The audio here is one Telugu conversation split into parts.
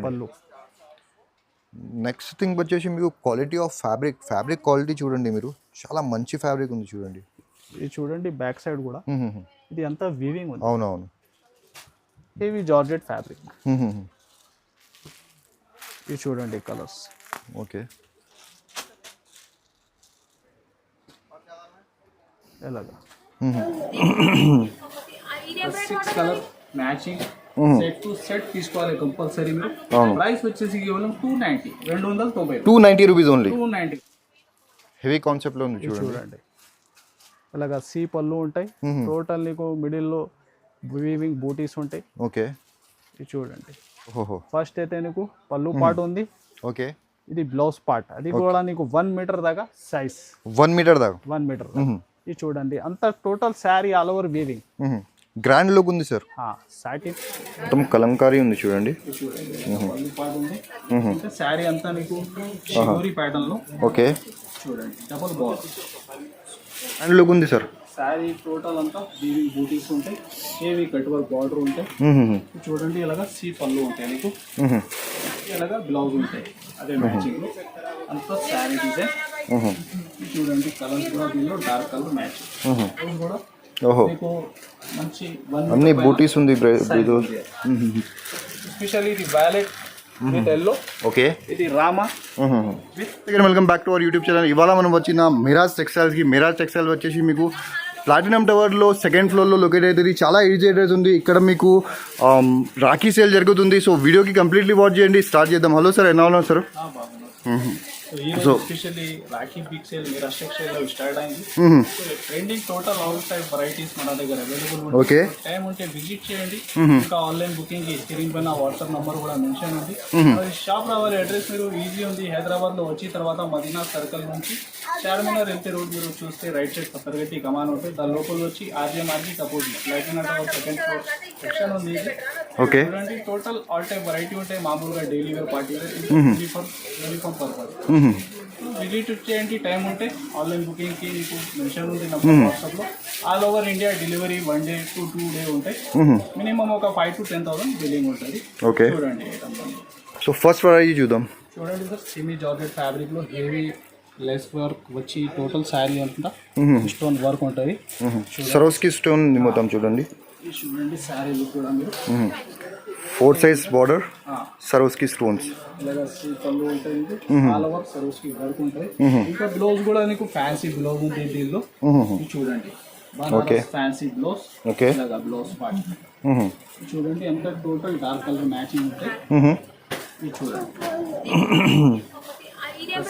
పళ్ళు. నెక్స్ట్ థింగ్ వచ్చేసి మీకు క్వాలిటీ ఆఫ్ ఫ్యాబ్రిక్ క్వాలిటీ చూడండి, మీరు చాలా మంచి ఫ్యాబ్రిక్ ఉంది చూడండి. ఇది చూడండి బ్యాక్ సైడ్ కూడా ఇది అంతా వీవింగ్ ఉంది. అవునవును. Heavy georgette fabric. ఇది చూడండి కలర్స్. ఓకే, ఎలాగా 6 colour matching set to set తీసుకోవాలి కంపల్సరీ. మీరు ప్రైస్ వచ్చేసి కేవలం 290 290 రూపీస్ ఓన్లీ. 290. హెవీ కాన్సెప్ట్ లో ఉంది చూడండి. ఇలాగా సి పళ్ళు ఉంటాయి. టోటల్ నీకు మిడిల్లో వీవింగ్ బూటీస్ ఉంటాయి. ఓకే, ఇది చూడండి. ఓహో, ఫస్ట్ అయితే నీకు పళ్ళు పార్ట్ ఉంది. ఓకే, ఇది బ్లౌజ్ పార్ట్. అది కూడా నీకు 1 మీటర్ దాకా సైజ్. 1 మీటర్ దాకా. 1 మీటర్. ఇది చూడండి అంతా total sari all over weaving. Grand look ఉంది సార్. సాటిన్ మొత్తం కలంకారీ ఉంది చూడండి. శారీ అంతా నీకు షిబోరి ప్యాటర్న్ లో. ఓకే, చూడండి డబుల్ బార్డర్ గ్రాండ్ లుక్ ఉంది సార్. శారీ టోటల్ అంతా వీవింగ్ బూటీస్ ఉంటాయి. హెవీ కట్ వర్క్ బార్డర్ ఉంటాయి. చూడండి ఇలాగా సి పళ్ళు ఉంటాయి నీకు. ఇలాగా బ్లౌజ్ ఉంటాయి అదే మ్యాచింగ్ లో. అంతా శారీ డిజైన్. చూడండి కలర్స్ కూడా దీనిలో డార్క్ కలర్ మ్యాచ్ కూడా. ఓహో, మీకు మంచి అన్ని బూటీస్ ఉంది. ఎస్పెషల్లీ ఇది వైలెట్ విత్ ఎల్లో. ఓకే, ఇది Rama. Welcome back to our YouTube channel. ఇవాళ మనం వచ్చిన మిరాజ్ టెక్స్టైల్స్కి. మిరాజ్ టెక్స్టైల్ వచ్చేసి మీకు ప్లాటినం టవర్లో 2nd ఫ్లోర్లో లొకేట్ అవుతుంది. చాలా ఈజీ అడ్రస్ ఉంది. ఇక్కడ మీకు రాఖీ సేల్ జరుగుతుంది. సో వీడియోకి కంప్లీట్లీ వాచ్ చేయండి. స్టార్ట్ చేద్దాం. హలో సార్, ఎలా ఉన్నారు sir? So especially Rakhi big sale Miraj textile లో స్టార్ట్ అయింది. Trending total all type varieties మన దగ్గర అవైలబుల్ ఉంది. ఓకే, టైం ఉంటే విజిట్ చేయండి. ఇంకా ఆన్లైన్ బుకింగ్ కి స్క్రీన్ పైన వాట్సాప్ నంబర్ కూడా మెన్షన్ ఉంది. షాప్ రావాలి అడ్రస్ మీరు ఈజీ ఉంది. హైదరాబాద్ లో వచ్చిన తర్వాత మదీనా సర్కిల్ నుంచి చార్మినార్ వెళ్తే రోడ్ మీరు చూస్తే రైట్ సైడ్ పత్తరగట్టి కమాన్ ఉంటుంది. దాని లోపల వచ్చి ఆర్జీఎంఆర్కి opposite platinum tower 2nd floor section ఉంది. ఓకే, చూడండి టోటల్ ఆల్ టైప్ వెరైటీ ఉంటాయి. మామూలుగా daily wear party wear uniform purpose visit చేయండి. టైం ఉంటే ఆన్లైన్ బుకింగ్ కి మీకు మెన్షన్ ఉంది నంబర్ వాట్సాప్ లో. All over India delivery 1 day to 2 day ఉంటాయి. మినిమం ఒక 5,000 to 10,000 బిల్లింగ్ ఉంటుంది. ఓకే, చూడండి సో ఫస్ట్ వెరైటీ చూద్దాం. చూడండి సార్ సెమీ జార్జెట్ ఫ్యాబ్రిక్ లో హెవీ లెస్ వర్క్ వచ్చి టోటల్ శారీ అంతా స్టోన్ వర్క్ ఉంటుంది. సరోస్కి స్టోన్ మొత్తం చూడండి. చూడండి శారీ లుక్ కూడా మీరు 4 size బార్డర్ సరోస్కి స్టోన్స్. పళ్ళు ఉంటాయి. ఆల్ ఓవర్ సరోస్కి వర్క్ ఉంటాయి. ఇంకా బ్లౌజ్ కూడా నీకు ఫ్యాన్సీ బ్లౌజ్ ఉంటుంది దీనిలో. చూడండి fancy blouse. Okay, blouse part చూడండి ఎంత టోటల్ డార్క్ కలర్ మ్యాచింగ్ ఉంటాయి. చూడండి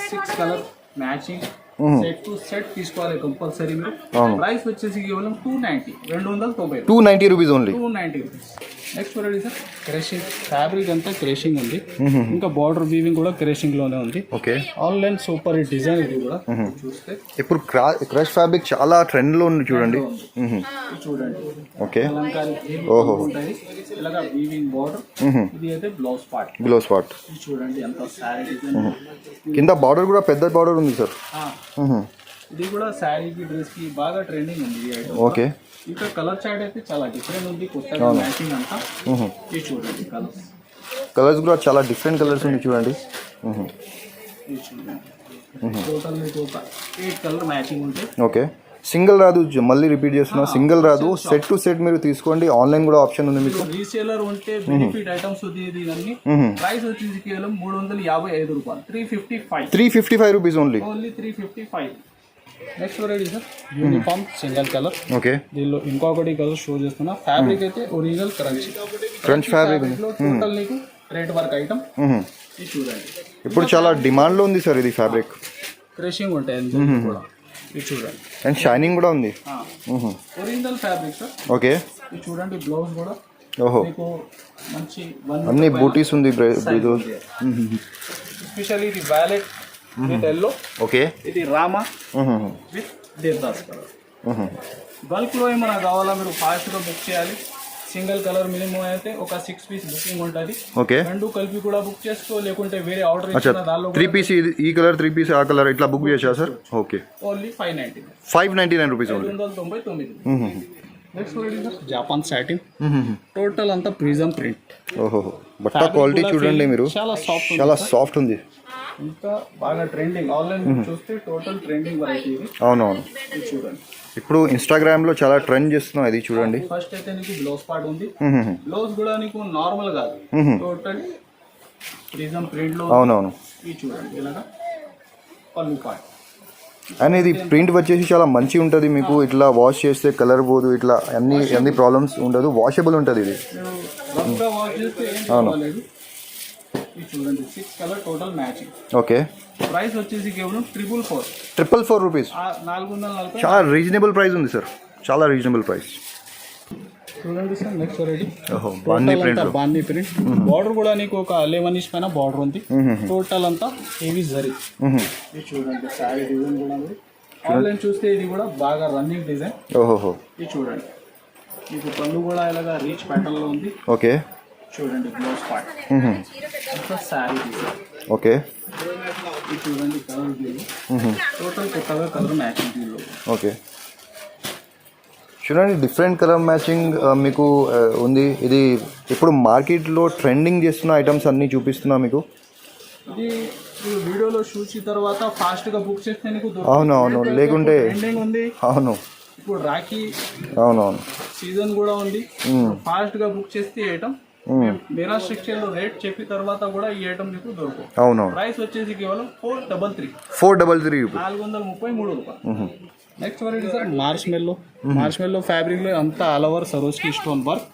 6 colour matching set to set తీసుకోవాలి కంపల్సరీ. మీరు ప్రైస్ వచ్చేసి కేవలం 290 రూపీస్ ఓన్లీ. 290 రూపీస్. నెక్స్ట్ చూడండి సార్ క్రేషింగ్ ఫ్యాబ్రిక్ అంతా క్రేషింగ్ ఉంది. ఇంకా బార్డర్ వీవింగ్ కూడా క్రేషింగ్ లోనే ఉంది. ఓకే, ఆన్లైన్ సూపర్ డిజైన్ ఇది కూడా చూస్తే ఇప్పుడు క్రష్ ఫ్యాబ్రిక్ చాలా ట్రెండ్ లో ఉంది చూడండి. చూడండి ఓకే, ఓహో ఇలాగా వీవింగ్ బార్డర్. ఇది అయితే బ్లౌజ్ పార్ట్. చూడండి ఎంత శారీ డిజైన్. కింద బార్డర్ కూడా పెద్ద బార్డర్ ఉంది సార్. ఇది కూడా శారీకి డ్రెస్ కి బాగా ట్రెండింగ్ ఉంది ఈ ఐటమ్. ఓకే, ఇంకా కలర్ చార్ట్ అయితే చాలా డిఫరెంట్ ఉంది. కొత్తగా మ్యాచింగ్ అంతా. ఇది చూడండి కలర్స్ కూడా చాలా డిఫరెంట్ కలర్స్ ఉంది చూడండి. ఇది చూడండి టోటల్ మీకు ఒక 8 కలర్ మ్యాచింగ్ ఉంటాయి. ఓకే, సింగిల్ రాదు, మళ్ళీ రిపీట్ చేస్తున్నా, సింగిల్ రాదు. సెట్ టు సెట్ మీరు తీసుకోండి. ఆన్లైన్ కూడా ఆప్షన్ ఉంది మీకు. రీసేలర్ ఉంటే బెనిఫిట్ ఐటమ్స్ ఇది అన్ని. ప్రైస్ వచ్చేసి కేవలం 355 రూపాయలు. 355 rupees only. 355. Next variety sir uniform single colour. Okay, దీనిలో ఇంకొకటి కలర్ షో చేస్తున్నా. ఫ్యాబ్రిక్ అయితే ఒరిజినల్ క్రంచ్ ఫ్యాబ్రిక్. టోటల్ నీకు థ్రెడ్ వర్క్ ఐటమ్. ఇది చూడండి ఇప్పుడు చాలా డిమాండ్ లో ఉంది సార్ ఇది ఫ్యాబ్రిక్. క్రషింగ్ ఉంటాయి కూడా. ఇది చూడండి అండ్ షైనింగ్ కూడా ఉంది. Original fabric sir. ఓకే, ఇది చూడండి బ్లౌజ్ కూడా. ఓహో, మీకు మంచి అన్ని బూటీస్ ఉంది. ఎస్పెషల్లీ ఇది వైలెట్ విత్ ఎల్లో. ఓకే, ఇది Rama with Devdas colour. Bulk లో ఏమైనా కావాలా మీరు ఫాస్ట్ గా బుక్ చేయాలి. సింగిల్ కలర్ మినిమం అయితే ఒక 6 పీస్ బుకింగ్ ఉంటుంది. ఓకే, 2 కలిపి కూడా బుక్ చేసుకో, లేకుంటే వేరే ఆర్డర్ ఇచ్చిన దానిలో 3 పీస్ ఈ కలర్ 3 పీస్ ఆ కలర్ ఇట్లా బుక్ చేసా sir. Okay, only 599 599 rupees only. 599. Next variety sir Japan satin total అంతా ప్రిజం ప్రింట్. ఓహో, బట్ట క్వాలిటీ చూడండి మీరు, చాలా సాఫ్ట్, చాలా సాఫ్ట్ ఉంది. ఇంకా బాగా ట్రెండింగ్, ఆన్లైన్ చూస్తే టోటల్ ట్రెండింగ్ వెరైటీ ఇది. అవునవును, ఇది చూడండి. ఇప్పుడు ఇన్స్టాగ్రామ్ లో చాలా ట్రెండ్ చేస్తున్నాం, ఇది చూడండి. ఫస్ట్ అయితే నీకు బ్లౌజ్ పార్ట్ ఉంది. బ్లౌజ్ కూడా నీకు నార్మల్ కాదు, టోటల్ ప్రిజం ప్రింట్ లో. అవునవును, ఇది చూడండి ఇలాగా పళ్ళు పార్ట్. అండ్ ఇది ప్రింట్ వచ్చేసి చాలా మంచిగా ఉంటుంది మీకు. ఇట్లా వాష్ చేస్తే కలర్ పోదు, ఇట్లా అన్ని ప్రాబ్లమ్స్ ఉండదు, వాషబుల్ ఉంటుంది ఇది. రఫ్గా వాష్ చేస్తే ఏం పర్వాలేదు. ఇది చూడండి 6 colour total matching. Okay, price వచ్చేసి కేవలం 444. 444 రూపీస్. 440. చాలా రీజనబుల్ ప్రైస్ ఉంది సార్, చాలా రీజనబుల్ ప్రైస్. చూడండి సార్ నెక్స్ట్ వెరైటీ. ఓహో, బాందీ ప్రింట్. బాందీ ప్రింట్ బార్డర్ కూడా నీకు ఒక 11 ఇంచ్ పైన బార్డర్ ఉంది. టోటల్ అంతా హెవీ జరీ. ఇది చూడండి సారీ డిజైన్ కూడా ఉంది. ఆన్లైన్ చూస్తే ఇది కూడా బాగా రన్నింగ్ డిజైన్. ఓహో, ఇది చూడండి మీకు పళ్ళు కూడా ఇలాగా రీచ్ ప్యాటర్న్ లో ఉంది. ఓకే, చూడండి బ్లౌజ్ పార్ట్ అంతా సారీ డిజైన్. ఓకే, ఇది చూడండి కలర్ దీనిలో టోటల్ కొత్తగా కలర్ మ్యాచింగ్ దీనిలో. ఓకే, చూడండి డిఫరెంట్ కలర్ మ్యాచింగ్ మీకు ఉంది. ఇది ఇప్పుడు మార్కెట్లో ట్రెండింగ్ చేస్తున్న ఐటమ్స్ అన్నీ చూపిస్తున్నా మీకు. ఇది వీడియోలో చూసిన తర్వాత ఫాస్ట్ గా బుక్ చేస్తే నీకు అవునవును, లేకుంటే ట్రెండింగ్ ఉంది. అవును, ఇప్పుడు రాఖీ అవునవును సీజన్ కూడా ఉంది. ఫాస్ట్ గా బుక్ చేస్తే ఈ ఐటమ్ మీరా సెక్షన్ లో రేట్ చెప్పిన తర్వాత కూడా ఈ ఐటమ్ మీకు దొరుకుతుంది. అవునవును, ప్రైస్ వచ్చేసి కేవలం 433. 433 రూపీస్, 433 రూపాయలు. Next variety sir marshmallow fabric లో అంతా ఆల్ ఓవర్ సరోజ్కి స్టోన్ వర్క్.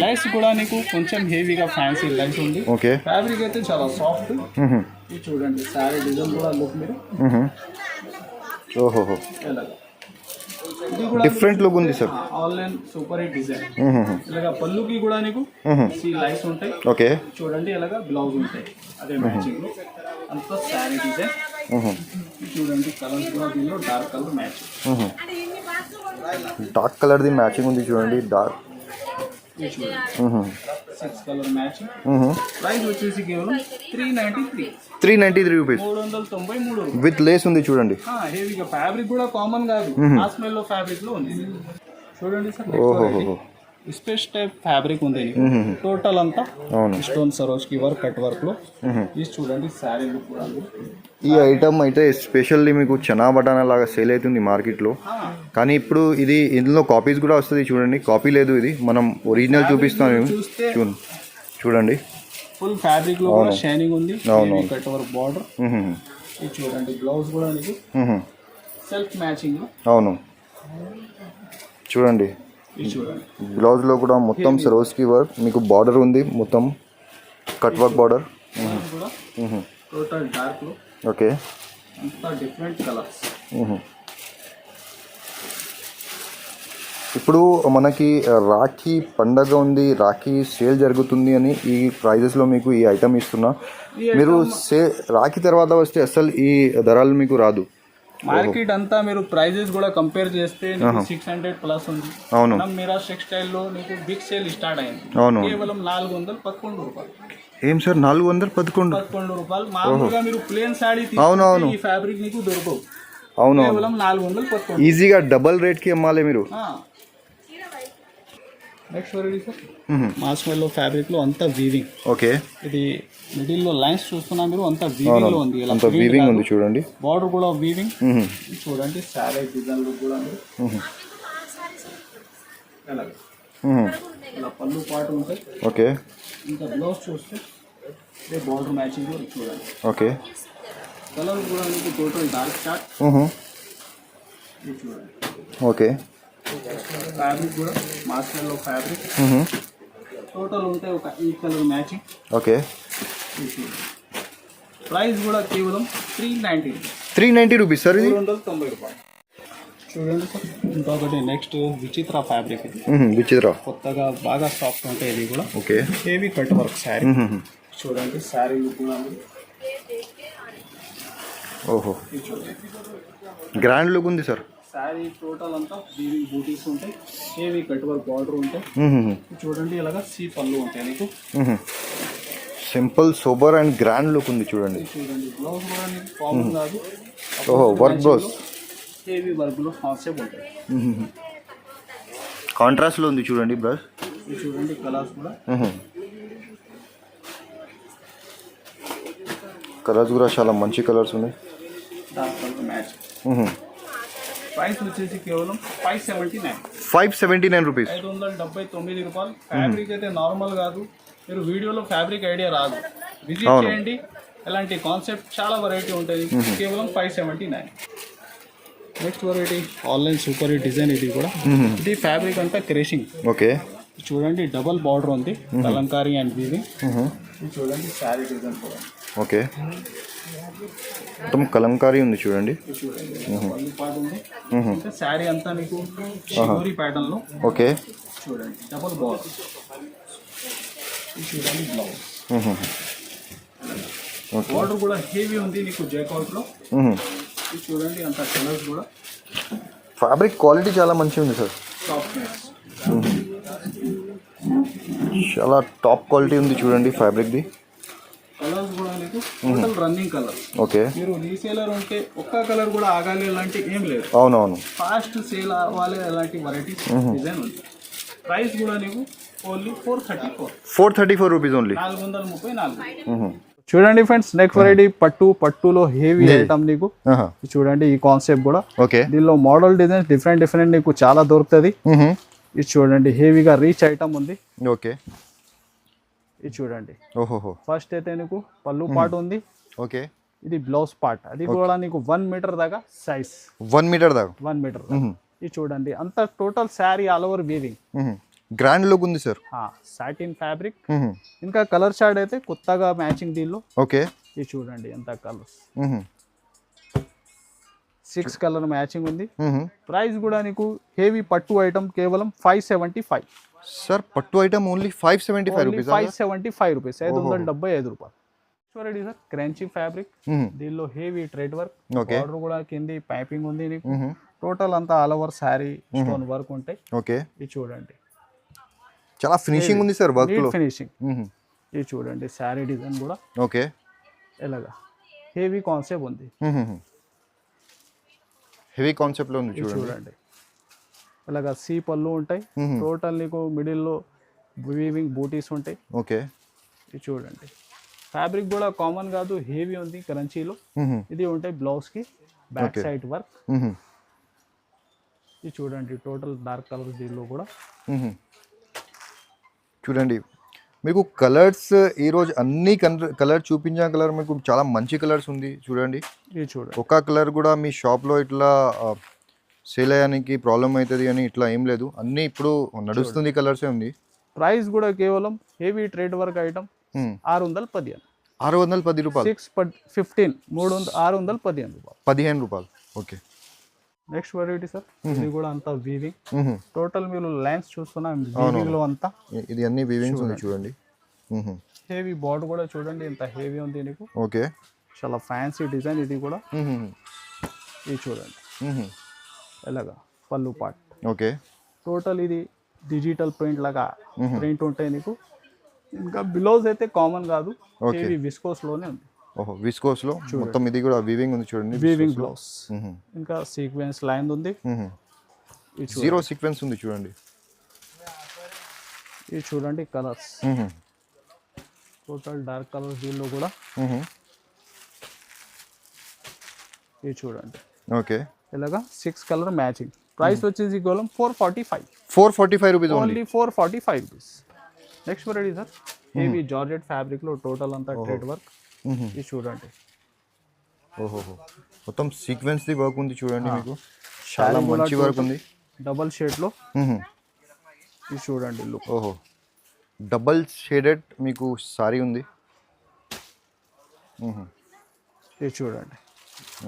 లైన్స్ కూడా నీకు కొంచెం హెవీగా ఫ్యాన్సీ లైన్స్ ఉంది. ఓకే, ఫ్యాబ్రిక్ అయితే చాలా సాఫ్ట్. ఇది చూడండి సారీ డిజైన్ కూడా లుక్ మీరు. ఓహో, డిఫరెంట్ లుక్ ఉంది sir. Online super hit design. ఇలాగా పళ్ళుకి కూడా నీకు లైన్స్ ఉంటాయి. ఓకే, చూడండి ఇలాగా బ్లౌజ్ ఉంటాయి అదే మ్యాచింగ్ లో. అంతా సారీ డిజైన్. చూడండి కలర్స్ కూడా దీనిలో dark colour matching. Dark colour the matching ఉంది చూడండి, డార్క్. 6 colour matching. ప్రైస్ వచ్చేసి కేవలం 393. 393 రూపీస్, 393 విత్ లేస్ ఉంది చూడండి. హెవీగా ఫ్యాబ్రిక్ కూడా కామన్ కాదు, మార్ష్మెల్లో లో ఫ్యాబ్రిక్ లో ఉంది. చూడండి సార్ ఓహో, స్పెషల్ టైప్ ఫ్యాబ్రిక్ ఉంది. టోటల్ అంతా స్టోన్ సరోజ్కి వర్క్ కట్ వర్క్ లో. ఇది చూడండి సారీ లుక్ కూడా. ఈ ఐటమ్ అయితే ఎస్పెషల్లీ మీకు చనా బటానా లాగా సేల్ అవుతుంది మార్కెట్లో. కానీ ఇప్పుడు ఇది ఇందులో కాపీస్ కూడా వస్తుంది చూడండి. కాపీ లేదు, ఇది మనం ఒరిజినల్ చూపిస్తాను. చూడండి ఫుల్ ఫ్యాబ్రిక్ లో కూడా షైనింగ్ ఉంది. Cut work border. ఇది చూడండి బ్లౌజ్ కూడా నీకు సెల్ఫ్ మ్యాచింగ్. అవును, చూడండి బ్లౌజ్ లో కూడా మొత్తం సరోజ్కి వర్క్, మీకు బార్డర్ ఉంది మొత్తం cut work border. Total dark లో. ఓకే, అంతా డిఫరెంట్ కలర్స్. ఇప్పుడు మనకి రాఖీ పండగ ఉంది, రాఖీ సేల్ జరుగుతుంది అని ఈ ప్రైజెస్లో మీకు ఈ ఐటమ్ ఇస్తున్నా. మీరు రాఖీ తర్వాత వస్తే అసలు ఈ ధరలు మీకు రాదు. మార్కెట్ అంతా మీరు ప్రైజెస్ కూడా కంపేర్ చేస్తే 600 ప్లస్ ఉంది. అవును, మీరా టెక్స్టైల్ లో నీకు బిగ్ సేల్ స్టార్ట్ అయింది. అవును, కేవలం 411 రూపాయలు. ఏం సార్ 411 రూపాయలు? మామూలుగా మీరు ప్లేన్ సాడీ అవునవును ఈ ఫ్యాబ్రిక్ నీకు దొరకవు. అవును, కేవలం 411. ఈజీగా డబల్ రేట్ కి అమ్మాలి మీరు. Next variety sir marshmallow fabric లో అంతా వీవింగ్. ఓకే, ఇది మిడిల్ లో లైన్స్ చూస్తున్నా మీరు, అంతా వీవింగ్ లో ఉంది. అంతా వీవింగ్ ఉంది చూడండి. బార్డర్ కూడా వీవింగ్. చూడండి సారీ డిజైన్ లుక్ కూడా ఇలా పళ్ళు పాటు ఉంటాయి. ఓకే, ఇంకా బ్లౌజ్ చూస్తే బార్డర్ మ్యాచింగ్ కూడా చూడండి. ఓకే, కలర్ కూడా మీకు టోటల్ డార్క్ చార్ట్. ఇది చూడండి. ఓకే, ఫ్యాబ్రిక్ కూడా మార్ష్మెల్లో ఫ్యాబ్రిక్ టోటల్ ఉంటాయి ఒక ఈ కలర్ మ్యాచింగ్. ఓకే, ప్రైస్ కూడా కేవలం 390. 390 రూపీస్ సార్, ఇది 390 రూపాయలు. చూడండి సార్ ఇంకొకటి నెక్స్ట్ విచిత్ర ఫ్యాబ్రిక్. ఇది విచిత్ర కొత్తగా బాగా సాఫ్ట్ ఉంటాయి. ఇది కూడా okay, heavy cut work sari. చూడండి శారీ లుక్ కూడా. ఓహో, గ్రాండ్ లుక్ ఉంది సార్. శారీ టోటల్ అంతా వీవింగ్ బూటీస్ ఉంటాయి, హెవీ కట్ వర్క్ బార్డర్ ఉంటాయి. చూడండి ఇలాగా సీ పళ్ళు ఉంటాయి నీకు. Simple sober and grand look ఉంది చూడండి. చూడండి బ్లౌజ్ కూడా నీకు కామన్ కాదు. ఓహో, వర్క్ బ్లౌజ్ హెవీ వర్క్ లో కాన్సెప్ట్ ఉంటాయి. కాంట్రాస్ట్లో ఉంది చూడండి బ్రష్. ఇది చూడండి కలర్స్ కూడా కలర్స్ కూడా చాలా మంచి కలర్స్ ఉన్నాయి. Dark colour match. ప్రైస్ వచ్చేసి కేవలం 579. 579 రూపీస్. 579 రూపాయలు. ఫ్యాబ్రిక్ అయితే నార్మల్ కాదు, మీరు వీడియోలో ఫ్యాబ్రిక్ ఐడియా రాదు. విజిట్ చేయండి, ఎలాంటి కాన్సెప్ట్ చాలా వెరైటీ ఉంటుంది. కేవలం 579. Next variety online super hit design. ఇది కూడా ఇది ఫ్యాబ్రిక్ అంతా క్రేషింగ్. ఓకే చూడండి డబల్ బార్డర్ ఉంది, కలంకారీ అండ్ వీవింగ్. ఇది చూడండి శారీ డిజైన్ కూడా. ఓకే మొత్తం కలంకారీ ఉంది చూడండి. ఇది చూడండి పళ్ళు పాటు ఉంది. ఇంకా శారీ అంతా మీకు షిమోరీ ప్యాటర్న్ లో. ఓకే చూడండి డబల్ బార్డర్. ఇది చూడండి బ్లౌజ్. బార్డర్ కూడా హెవీ ఉంది నీకు జైకాట్ లో. ఇది చూడండి అంత కలర్స్ కూడా. ఫ్యాబ్రిక్ క్వాలిటీ చాలా మంచిగా ఉంది సార్. సాఫ్ట్నెస్ చాలా టాప్ క్వాలిటీ ఉంది చూడండి ఫ్యాబ్రిక్ది. కలర్స్ కూడా మీకు టోటల్ రన్నింగ్ కలర్. ఓకే మీరు రీసేలర్ ఉంటే ఒక్క కలర్ కూడా ఆగాలి అలాంటి ఏం లేదు. అవునవును ఫాస్ట్ సేల్ అవ్వాలి అలాంటి వెరైటీస్ డిజైన్ ఉంది. ప్రైస్ కూడా నీకు ఓన్లీ 434 రూపీస్ ఓన్లీ. 434. చూడండి ఫ్రెండ్స్, నెక్స్ట్ వెరైటీ పట్టులో హెవీ ఐటమ్ నీకు. చూడండి ఈ కాన్సెప్ట్ కూడా. ఓకే దీనిలో మోడల్ డిజైన్స్ డిఫరెంట్ నీకు చాలా దొరుకుతుంది. ఇది చూడండి హెవీగా రీచ్ ఐటమ్ ఉంది. ఓకే ఇది చూడండి. ఓహోహో ఫస్ట్ అయితే నీకు పళ్ళు పార్ట్ ఉంది. ఓకే ఇది బ్లౌజ్ పార్ట్. అది కూడా నీకు 1 మీటర్ దాకా సైజ్. 1 మీటర్ దాకా. 1 మీటర్. ఇది చూడండి అంత total sari all over weaving. Grand look ఉంది సార్. Satin fabric. ఇంకా కలర్ షార్ట్ అయితే కొత్తగా మ్యాచింగ్ దీనిలో. ఓకే ఇది చూడండి ఎంత కలర్స్. 6 కలర్ మ్యాచింగ్ ఉంది. ప్రైస్ కూడా నీకు హెవీ పట్టు ఐటమ్ కేవలం 575. సార్ పట్టు ఐటమ్ ఓన్లీ 575 రూపీస్. 575 రూపీస్. 575 రూపాయలు. చూడండి సార్ క్రంచీ ఫ్యాబ్రిక్. దీనిలో హెవీ థ్రెడ్ వర్క్. బార్డర్ కూడా కింది పైపింగ్ ఉంది నీకు. టోటల్ అంతా all over sari stone work ఉంటాయి. ఓకే ఇది చూడండి చాలా ఫినిషింగ్ ఉంది సార్ వర్క్ లో. ఫినిషింగ్. ఇది చూడండి శారీ డిజైన్ కూడా. ఓకే ఎలాగా హెవీ కాన్సెప్ట్ ఉంది. హెవీ కాన్సెప్ట్ లో ఉంది చూడండి. ఇలాగా సీ పళ్ళు ఉంటాయి. టోటల్ నీకు మిడిల్లో వీవింగ్ బూటీస్ ఉంటాయి. ఓకే ఇది చూడండి ఫ్యాబ్రిక్ కూడా కామన్ కాదు, హెవీ ఉంది క్రంచీలో. ఇది ఉంటాయి బ్లౌజ్ కి బ్యాక్ సైడ్ వర్క్. ఇది చూడండి టోటల్ డార్క్ కలర్ దీనిలో కూడా. చూడండి మీకు కలర్స్ ఈరోజు అన్ని కలర్ చూపించిన కలర్ మీకు చాలా మంచి కలర్స్ ఉంది చూడండి. ఇది చూడండి ఒక కలర్ కూడా మీ షాప్లో ఇట్లా సేల్ అయ్యానికి ప్రాబ్లం అవుతుంది అని ఇట్లా ఏం లేదు, అన్నీ ఇప్పుడు నడుస్తుంది కలర్సే ఉంది. ప్రైస్ కూడా కేవలం హెవీ ట్రేడ్ వర్క్ ఐటమ్ 610. 610 రూపాయలు. 615 615 రూపాయలు. 15 రూపాయలు. Okay next variety sir. ఇది కూడా అంతా వీవింగ్. టోటల్ మీరు లైన్స్ చూస్తున్నా వీవింగ్ లో అంతా. ఇది అన్ని వీవింగ్స్ ఉంది చూడండి. హెవీ బార్డర్ కూడా చూడండి ఎంత హెవీ ఉంది నీకు. ఓకే చాలా ఫ్యాన్సీ డిజైన్ ఇది కూడా. ఇది చూడండి ఎలాగా పళ్ళు పార్ట్. ఓకే టోటల్ ఇది డిజిటల్ ప్రింట్ లాగా ప్రింట్ ఉంటాయి నీకు. ఇంకా బ్లౌజ్ అయితే కామన్ కాదు, హెవీ విస్కోస్ లోనే ఉంది. ఓహో విస్కోస్ లో మొత్తం ఇది కూడా వీవింగ్ ఉంది చూడండి. Weaving blouse. ఇంకా సీక్వెన్స్ లైన్ ఉంది. జీరో సీక్వెన్స్ ఉంది చూడండి. ఇది చూడండి కలర్స్. టోటల్ డార్క్ కలర్స్ దీనిలో కూడా. ఇది చూడండి ఓకే ఇలాగా 6 కలర్ మ్యాచింగ్. ప్రైస్ వచ్చేసి కేవలం 445. 445 rupees only 445 rupees. Next variety sir heavy georgette fabric లో టోటల్ అంతా ట్రేడ్ వర్క్. ఇది చూడండి ఓహో మొత్తం సీక్వెన్స్ ది వర్క్ ఉంది చూడండి. మీకు చాలా మంచి వర్క్ ఉంది. డబల్ షేడ్ లో. ఇది చూడండి లుక్. ఓహో డబల్ షేడెడ్ మీకు సారీ ఉంది. ఇది చూడండి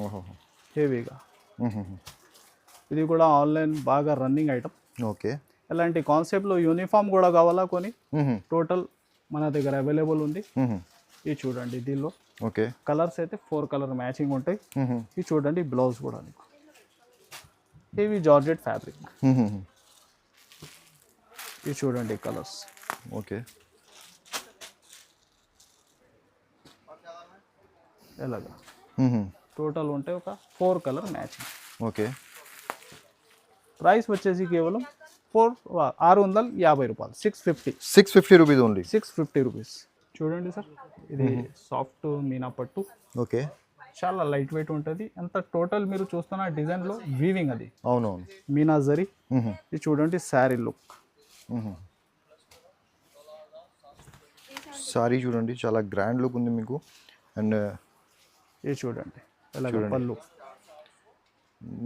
ఓహో హెవీగా. ఇది కూడా ఆన్లైన్ బాగా రన్నింగ్ ఐటమ్. ఓకే ఇలాంటి కాన్సెప్ట్లో యూనిఫామ్ కూడా కావాలా కొని టోటల్ మన దగ్గర అవైలబుల్ ఉంది. ఇది చూడండి దీనిలో ఓకే కలర్స్ అయితే 4 కలర్ మ్యాచింగ్ ఉంటాయి. ఇది చూడండి బ్లౌజ్ కూడా నీకు హెవీ జార్జెట్ ఫ్యాబ్రిక్. ఇది చూడండి కలర్స్. ఓకే ఎలాగా టోటల్ ఉంటే ఒక 4 కలర్ మ్యాచింగ్. ఓకే ప్రైస్ వచ్చేసి కేవలం 650 రూపాయలు, 650 650 రూపీస్ ఓన్లీ. 650 రూపీస్. చూడండి సార్, ఇది సాఫ్ట్ మీనా పట్టు, ఓకే. చాలా లైట్ వెయిట్ ఉంటుంది. అంత టోటల్ మీరు చూస్తున్న డిజైన్లో వీవింగ్ అది అవునవును. మీనా జరీ. ఇది చూడండి శారీ లుక్. సారీ చూడండి చాలా గ్రాండ్ లుక్ ఉంది మీకు. అండ్ ఇది చూడండి అలాగే పళ్ళు.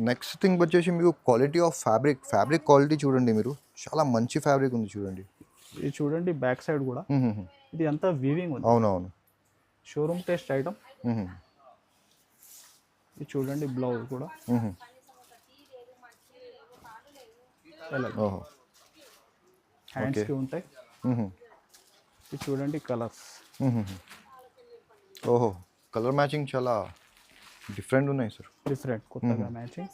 నెక్స్ట్ థింగ్ వచ్చేసి మీకు క్వాలిటీ ఆఫ్ ఫ్యాబ్రిక్ క్వాలిటీ చూడండి మీరు, చాలా మంచి ఫ్యాబ్రిక్ ఉంది చూడండి. ఇది చూడండి బ్యాక్ సైడ్ కూడా ఇది అంతా వీవింగ్ ఉంది. అవునవును. Showroom test item. ఇది చూడండి బ్లౌజ్ కూడా ఓహో, హ్యాండ్స్కి ఉంటాయి. ఇది చూడండి కలర్స్. ఓహో, కలర్ మ్యాచింగ్ చాలా డిఫరెంట్ ఉన్నాయి సార్. డిఫరెంట్ కొత్తగా మ్యాచింగ్.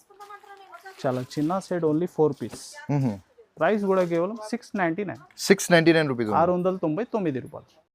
చాలా చిన్న సైడ్ ఓన్లీ 4 పీస్. ప్రైస్ కూడా కేవలం 699 699 రూపీస్. 699 రూపాయలు.